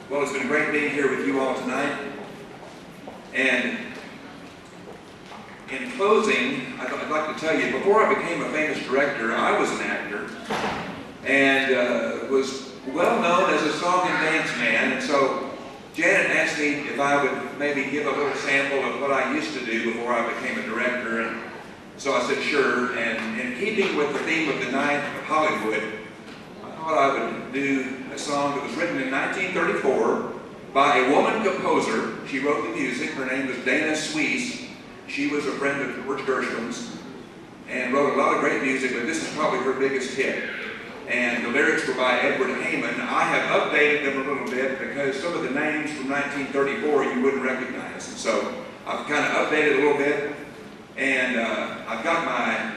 Well, it's been a great being here with you all tonight. And in closing, I'd like to tell you, before I became a famous director, I was an actor and was well known as a song and dance man. And so Janet asked me if I would maybe give a little sample of what I used to do before I became a director. And so I said, sure. And in keeping with the theme of the night of Hollywood, I thought I would do a song that was written in 1934 by a woman composer. She wrote the music. Her name was Dana Swees. She was a friend of George Gershwin's and wrote a lot of great music, but this is probably her biggest hit. And the lyrics were by Edward Heyman. I have updated them a little bit because some of the names from 1934 you wouldn't recognize. And so I've kind of updated a little bit, and I've got my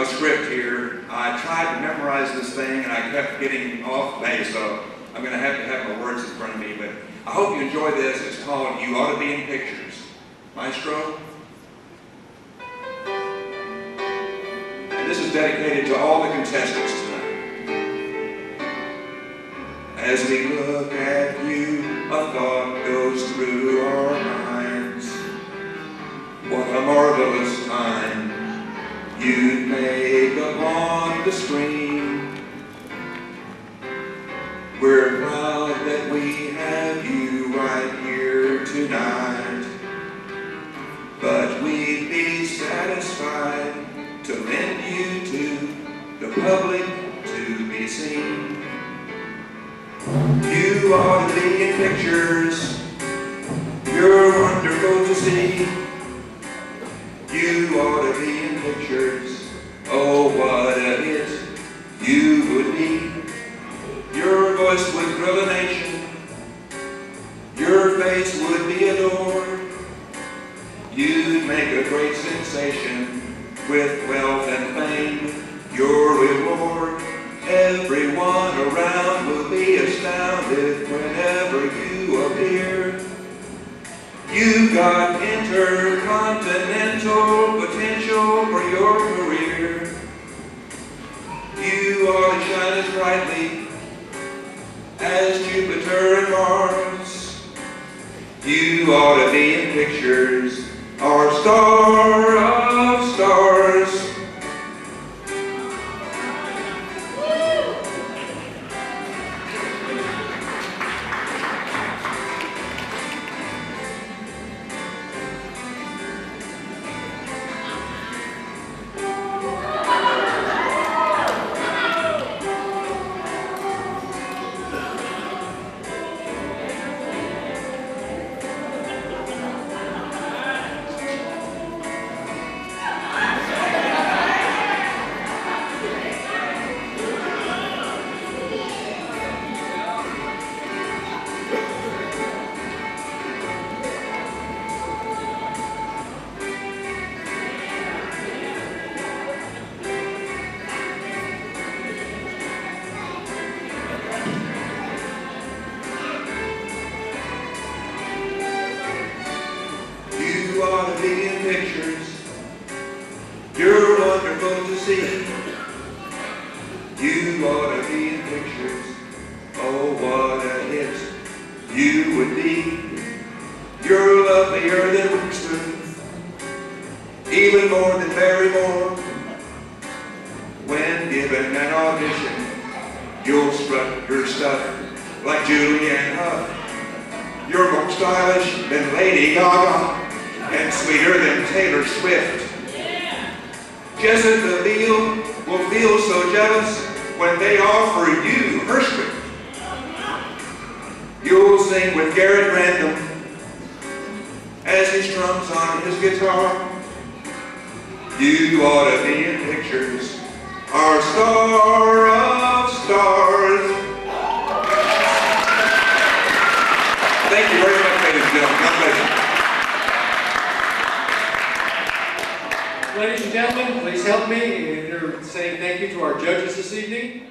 script here. I tried to memorize this thing, and I kept getting off base, so I'm going to have my words in front of me. But I hope you enjoy this. It's called You Oughta Be in Pictures. Maestro. And this is dedicated to all the contestants tonight. As we look at you, a thought goes through our minds. What a marvelous time you'd make upon the screen. We're proud that we have you right here tonight. But we'd be satisfied to lend you to the public to be seen. You ought to be in pictures. You're wonderful to see. You ought to be in pictures. Oh, what a hit you would be. Your voice would thrill a nation. Your face would be adored. You'd make a great sensation with wealth and fame, your reward. Everyone around will be astounded whenever you appear. You've got intercontinental potential for your career. You ought to shine as brightly as Jupiter and Mars. You ought to be in pictures, our star of stars. You ought to be in pictures. You're wonderful to see. You ought to be in pictures. Oh, what a hit you would be. You're lovelier than Winston, even more than Barrymore. When given an audition, you'll strut your stuff like Julianne Hough. You're more stylish than Lady Gaga and sweeter than Taylor Swift. Jessica Biel will feel so jealous when they offer you her script. You'll sing with Garrett Random as he strums on his guitar. You ought to be in pictures, our star of stars. Thank you very much, ladies and gentlemen. God bless you. Ladies and gentlemen, please help me in saying thank you to our judges this evening.